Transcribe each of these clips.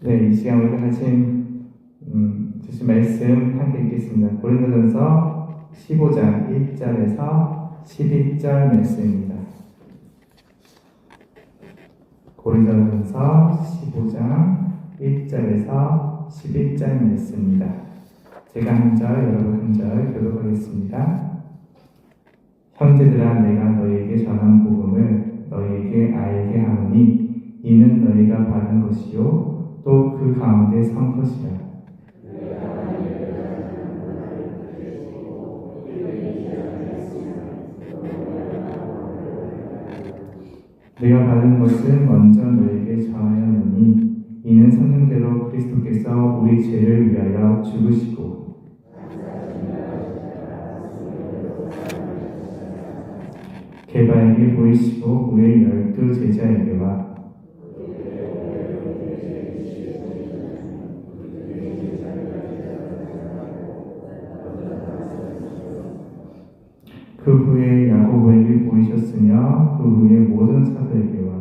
네, 이 시간 우리가 주신 말씀 함께 읽겠습니다. 고린도전서 15장 1절에서 12절 말씀입니다. 고린도전서 15장 1절에서 11절 말씀입니다. 제가 한 절, 여러분 한 절 교독하겠습니다. 형제들아, 내가 너희에게 전한 복음을 너희에게 알게 하노니 이는 너희가 받은 것이요 또 그 가운데 선 것이라. 내가 받은 것을 먼저 너희에게 전하였노니 이는 성경대로 그리스도께서 우리 죄를 위하여 죽으시고 게바에게 보이시고 우리 12 제자에게와 그 후에 야고보에게 보이셨으며 그 후에 모든 사도에게와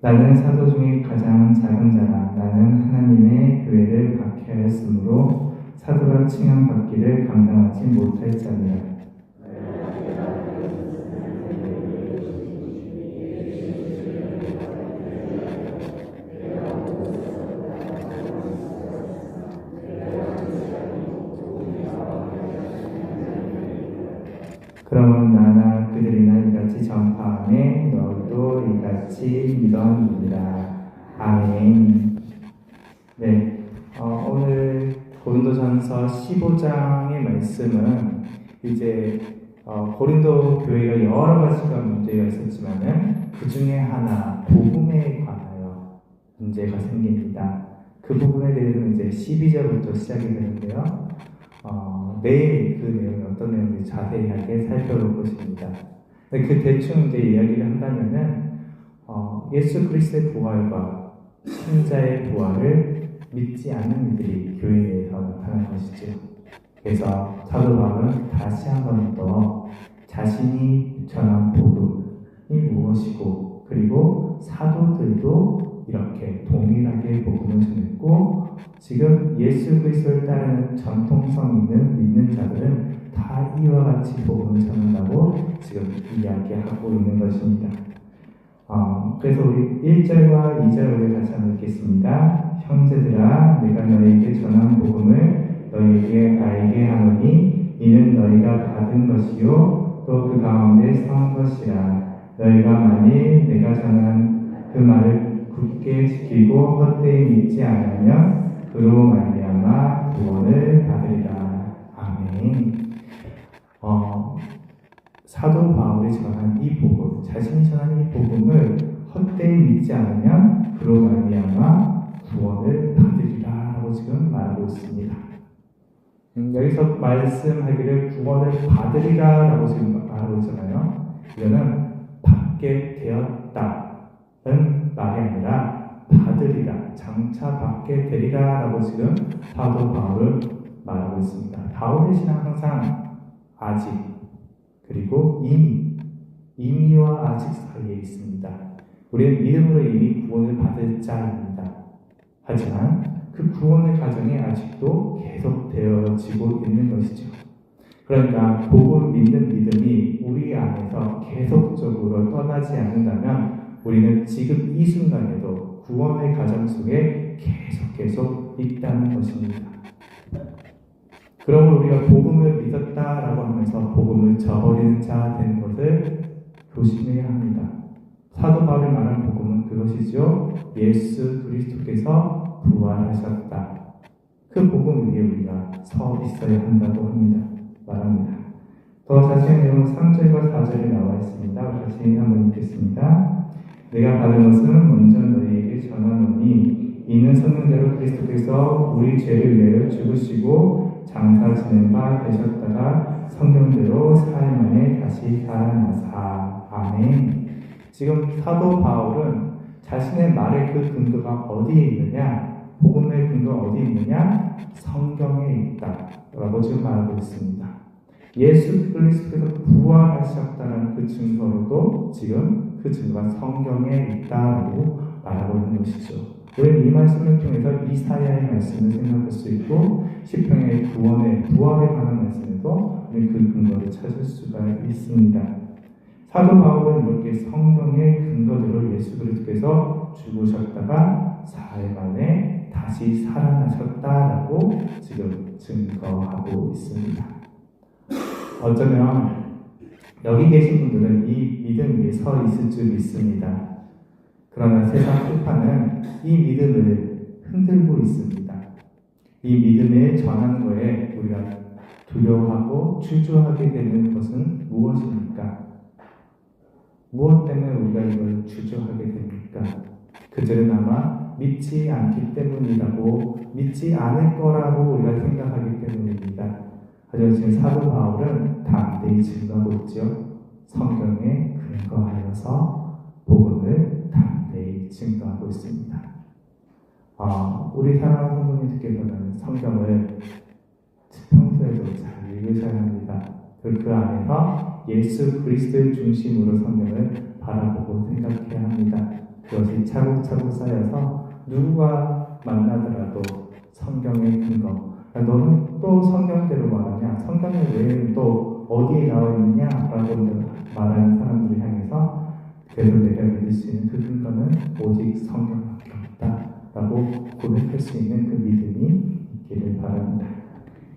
나는 사도 중에 가장 작은 자라. 나는 하나님의 교회를 박해하였으므로 사도라 칭함받기를 감당하지 못할 자니라. 그러면 나나 그들이나 이같이 전파하매 너희도 이같이 믿었느니라. 아멘. 네, 오늘 고린도전서 15장의 말씀은 이제 고린도 교회가 여러 가지가 문제가 있었지만은 그 중에 하나 복음에 관하여 문제가 생깁니다. 그 부분에 대해서는 이제 12절부터 시작이 되는데요. 내일 그 내용이 어떤 내용인지 자세하게 살펴볼 것입니다. 그 대충 이제 이야기를 한다면은 예수 그리스도의 부활과 신자의 부활을 믿지 않는 이들이 교회에서 나타난 것이죠. 그래서 사도 바울은 다시 한 번 더 자신이 전한 복음이 무엇이고 그리고 사도들도 이렇게 동일하게 복음을 전했고 지금 예수 그리스도를 따르는 전통성 있는 믿는 자들은 다 이와 같이 복음을 전한다고 지금 이야기하고 있는 것입니다. 그래서 우리 1절과 2절을 우리 같이 한번 읽겠습니다. 형제들아, 내가 너희에게 전한 복음을 너희에게 알게 하노니 이는 너희가 받은 것이요 또 그 가운데 선 것이라. 너희가 만일 내가 전한 그 말을 굳게 지키고 헛되이 믿지 않으면 그로 말미암아 구원을 받으리라. 아멘. 사도 바울이 전한 이 복음, 자신이 전한 이 복음을 헛되이 믿지 않으면 그로 말미암아 구원을 받으리라라고 지금 말하고 있습니다. 여기서 말씀하기를 구원을 받으리라라고 지금 말하고 있잖아요. 이거는 받게 되었다는 말이 아니라 받으리라, 장차 받게 되리라라고 지금 사도 바울은 말하고 있습니다. 바울의 신앙은 항상 아직 그리고 이미와 아직 사이에 있습니다. 우리는 믿음으로 이미 구원을 받을 자입니다. 하지만 그 구원의 과정이 아직도 계속되어지고 있는 것이죠. 그러니까 복음을 믿는 믿음이 우리 안에서 계속적으로 떠나지 않는다면 우리는 지금 이 순간에도 구원의 과정 속에 계속 있다는 것입니다. 그러므로 우리가 복음을 믿었다라고 하면서 복음을 저버리는 자 되는 것을 조심해야 합니다. 사도 바울이 말한 복음은 그것이죠. 예수 그리스도께서 부활하셨다. 그 복음 위에 우리가 서 있어야 한다고 말합니다. 더 자세한 내용은 3절과 4절에 나와 있습니다. 같이 한번 읽겠습니다. 내가 받은 것은 먼저 너희에게 전하노니 이는 성경대로 그리스도께서 우리 죄를 위하여 죽으시고 장사 지낸 바 되셨다가 성경대로 사흘 만에 다시 살아나사. 아멘. 지금 사도 바울은 자신의 말의 그 근거가 어디에 있느냐? 복음의 근거가 어디에 있느냐? 성경에 있다 라고 지금 말하고 있습니다. 예수 그리스도께서 부활하셨다는 그 증거로도 지금 그 증거가 성경에 있다라고 말하고 있는 것이죠. 우리는 이 말씀을 통해서 이사야의 말씀을 생각할 수 있고 시편의 부활에 관한 말씀에도 우리는 그 근거를 찾을 수가 있습니다. 사도 바울은 이렇게 성경의 근거들을 예수 그리스도께서 죽으셨다가 사흘 만에 다시 살아나셨다라고 지금 증거하고 있습니다. 어쩌면 여기 계신 분들은 이 믿음 위에 서 있을 줄 믿습니다. 그러나 세상 끝판은 이 믿음을 흔들고 있습니다. 이 믿음을 전하는 것에 우리가 두려워하고 주저하게 되는 것은 무엇입니까? 무엇 때문에 우리가 이걸 주저하게 됩니까? 그들은 아마 믿지 않기 때문이라고, 믿지 않을 거라고 우리가 생각하기 때문입니다. 하지만 지금 사도 바울은 담대히 증거하고 있죠. 성경에 근거하여서 복음을 담대히 증거하고 있습니다. 우리 사랑하는 성도님들께서는 성경을 평소에도 잘 읽으셔야 합니다. 그리고 그 안에서 예수 그리스도를 중심으로 성경을 바라보고 생각해야 합니다. 그것이 차곡차곡 쌓여서 누구와 만나더라도 성경의 근거, 너는 또 성경대로 말하냐? 성경 외에는 또 어디에 나와 있느냐? 라고 말하는 사람들을 향해서 그래도 내가 믿을 수 있는 그 근거는 오직 성경밖에 없다 라고 고백할 수 있는 그 믿음이 있기를 바랍니다.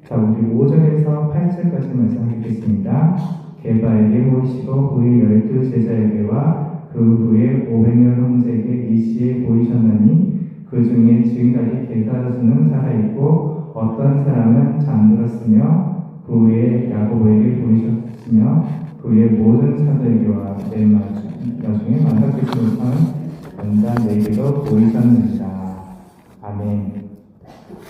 자, 우리 5절에서 8절까지 말씀하겠습니다. 게바에게 보이시고 그의 12제자에게와 그 후에 500여 형제에게 일시에 보이셨나니 그 중에 지금까지 게다르수는 살아있고 어떤 사람은 잠들었으며 그 후에 야고보에게 보이셨으며 그 후에 모든 사도에게와 내 나중에 만나뵙지 못한 언자 내게도 보이셨느니라. 아멘.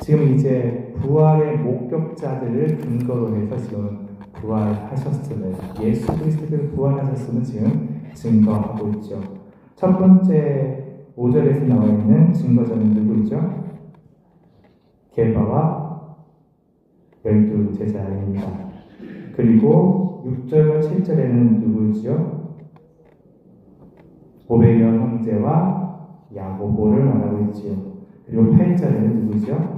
지금 이제 부활의 목격자들을 근거로 해서 지금 부활하셨음을, 예수 그리스도를 부활하셨음을 지금 증거하고 있죠. 첫 번째 5절에서 나와 있는 증거자는 누구죠? 게바와 12제자입니다. 그리고 6절과 7절에는 누구죠? 500여 형제와 야고보를 말하고 있지요. 그리고 8절에는 누구죠?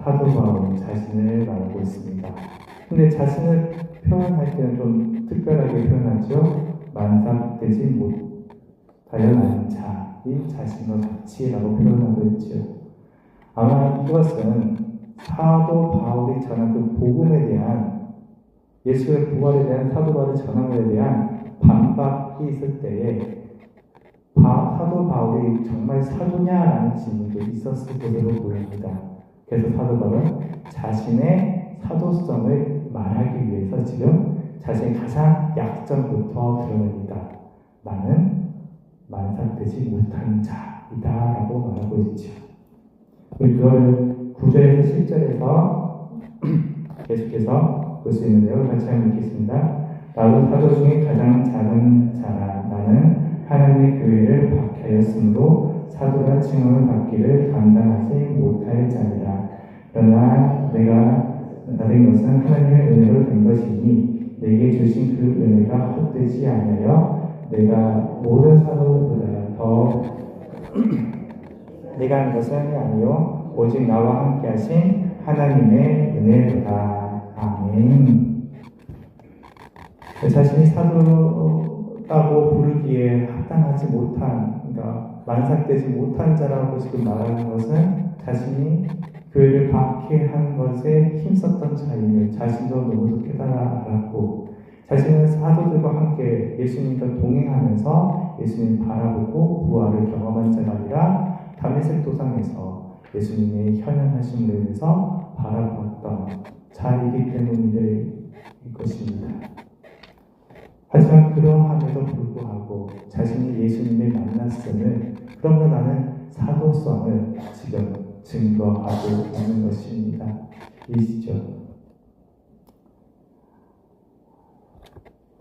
사도 바울이 자신을 말하고 있습니다. 근데 자신을 표현할 때는 좀 특별하게 표현하죠. 만삭되지 못하려는 자이 자신과 같이라고 표현하고 있죠. 아마 이것은 사도 바울이 전한 그 복음에 대한, 예수의 부활에 대한 사도 바울이 전한 것에 대한 반박이 있을 때에 사도 바울이 정말 사도냐라는 질문도 있었을 것으로 보입니다. 그래서 사도 바울은 자신의 사도성을 말하기 위해서 지금 자신의 가장 약점부터 드러냅니다. 나는 만삭되지 못한 자이다 라고 말하고 있죠. 그걸 9절에서 10절에서 계속해서 볼 수 있는데요. 같이 한번 읽겠습니다. 나도 사도 중에 가장 작은 자라. 나는 하나님의 교회를 박해하였으므로 사도라 칭함을 받기를 감당하지 못할 자이라. 그러나 내가 된 것은 하나님의 은혜로 된 것이니 내게 주신 그 은혜가 헛되지 아니하여 내가 모든 사도보다 더 내가 한 것은 아니요 오직 나와 함께 하신 하나님의 은혜로다. 아멘. 자신이 사도라고 부르기에 합당하지 못한, 그러니까 만삭되지 못한 자라고 지금 말하는 것은 자신이 교회를 박해한 것에 힘썼던 자임을 자신도 너무도 깨달았고, 자신은 사도들과 함께 예수님과 동행하면서 예수님 바라보고 부활을 경험한 자가 아니라 다메섹 도상에서 예수님의 현현하심을 위해서 바라보았던 자이기 때문일 것입니다. 하지만 그러함에도 불구하고 자신이 예수님을 만났음을, 그러면 나는 사도성을 지금 증거하고 있는 것입니다. 이시죠.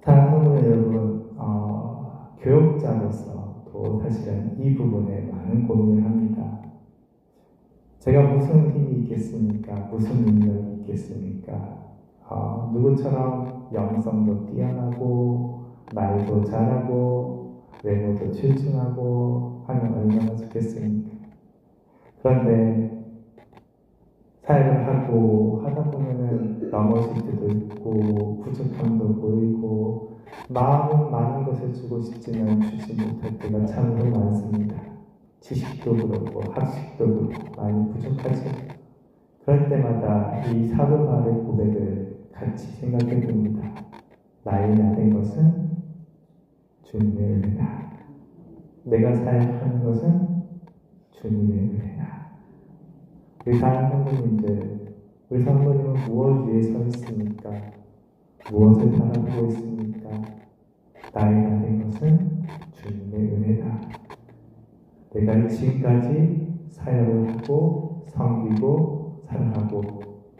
사랑하는 여러분, 교역자로서 사실은 이 부분에 많은 고민을 합니다. 제가 무슨 힘이 있겠습니까? 무슨 능력이 있겠습니까? 누구처럼 영성도 뛰어나고 말도 잘하고 외모도 출중하고 하면 얼마나 좋겠습니까? 그런데 사역을 하고 하다 보면은 넘어질 때도 있고 부족함도 보이고 마음은 많은 것을 주고 싶지만 주지 못할 때가 참으로 많습니다. 지식도 그렇고 학식도 그렇고 많이 부족하죠. 그럴 때마다 이 사도 바울의 고백을 같이 생각해 봅니다. 나의 나된 것은 주님의 은혜다. 내가 사역하는 것은 주님의 은혜다. 우리 사랑하는 성도님들, 우리 성도님은 무엇 위에 서 있습니까? 무엇을 바라보고 있습니까? 나의 나된 것은 주님의 은혜다. 내가 지금까지 사역을 하고 섬기고 사랑하고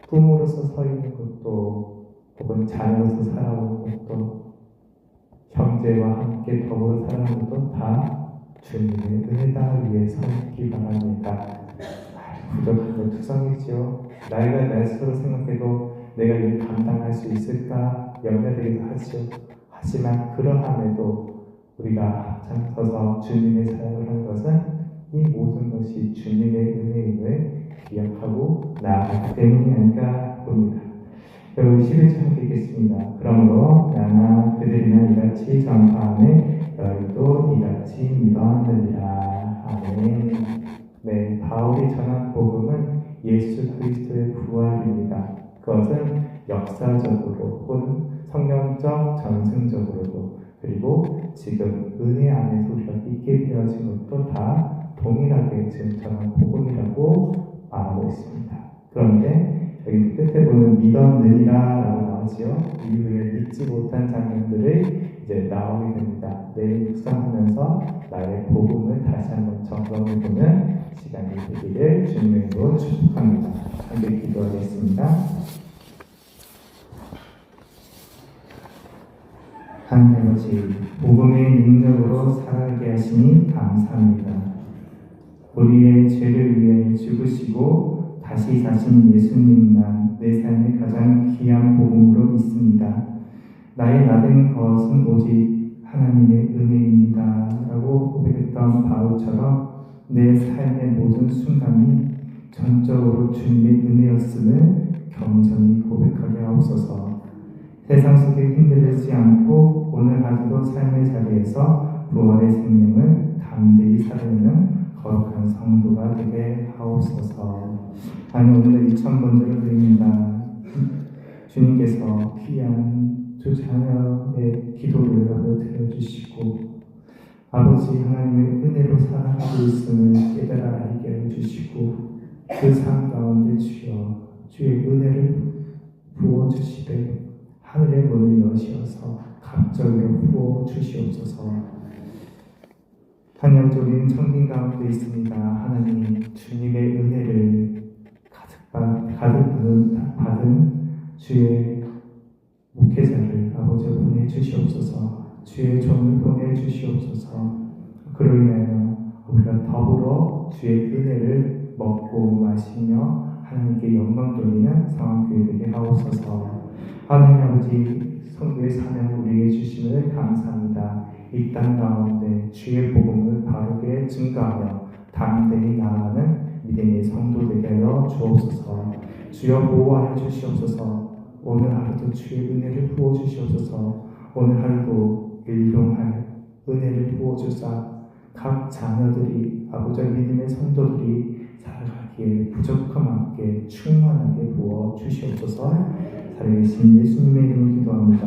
부모로서 서 있는 것도 혹은 자녀로서 살아오는 것도 형제와 함께 더불어 살아가는 것도 다 주님의 은혜다 위에 서 있기 바랍니다. 부족한 건 투성이지요. 나이가 날수록 생각해도 내가 이를 감당할 수 있을까 염려되기도 하지요. 하지만 그러함에도 우리가 앞장서서 주님의 사역을 하는 것은 이 모든 것이 주님의 은혜임을 기억하고 나아가기 때문이 아닌가 봅니다. 여러분 11절 함께 읽겠습니다. 그러므로 나나 그들이나 이같이 전파하며 너희도 이같이 믿어하느니라. 아멘. 네, 바울이 전한 복음은 예수 그리스도의 부활입니다. 그것은 역사적으로 혹은 성경적 전승적으로도 그리고 지금 은혜 안에서 우리가 있게 되어진 것도 다 동일하게 지금 전한 복음이라고 말하고 있습니다. 그런데 여기 끝에 보면 믿었느니라 라고 나오지요. 이후에 믿지 못한 장면들을 이제 나오게 됩니다. 내일 묵상하면서 나의 복음을 다시 한번 점검해보는 시간이 되기를 주님의 이름으로 축복합니다. 함께 기도하겠습니다. 하나님 아버지, 복음의 능력으로 살아가게 하시니 감사합니다. 우리의 죄를 위해 죽으시고 다시 사신 예수님만 내 삶의 가장 귀한 복음으로 믿습니다. 나의 나된 것은 오직 하나님의 은혜입니다. 라고 고백했던 바울처럼 내 삶의 모든 순간이 전적으로 주님의 은혜였음을 겸손히 고백하게 하옵소서. 세상 속에 흔들리지 않고 오늘까지도 삶의 자리에서 부활의 생명을 담대히 살아내는 거룩한 성도가 되게 하옵소서. 아니 오늘 2,000번들을 드립니다. 주님께서 귀한 두 자녀의 기도를 들어주시고 아버지 하나님의 은혜로 살아가고 있음을 깨달아 알게 해주시고 그 삶 가운데 주여 주의 은혜를 부어주시되 하늘의 문을 여시어서 갑절로 부어주시옵소서. 한영적인 청빈 가운데 있습니다. 하나님 주님의 은혜를 가득 받은 주의 목회자를 아버지 보내주시옵소서. 주의 종을 보내주시옵소서. 그로 인하여 우리가 더불어 주의 은혜를 먹고 마시며 하나님께 영광 돌리는 상황교회 되게 하옵소서. 하나님 아버지 성도의 사명을 우리에게 주심을 감사합니다. 이 땅 가운데 주의 복음을 바르게 증거하며 담대히 나아가는 믿음의 성도 되게 하여 주옵소서. 주여 보호하여 주시옵소서. 오늘 하루도 주의 은혜를 부어주시옵소서. 오늘 하루도 일용할 은혜를 부어주사 각 자녀들이 아버지 믿음의 성도들이 살아가기에 부족함 없게 충만하게 부어주시옵소서. 살아계신 예수님의 이름으로 기도합니다.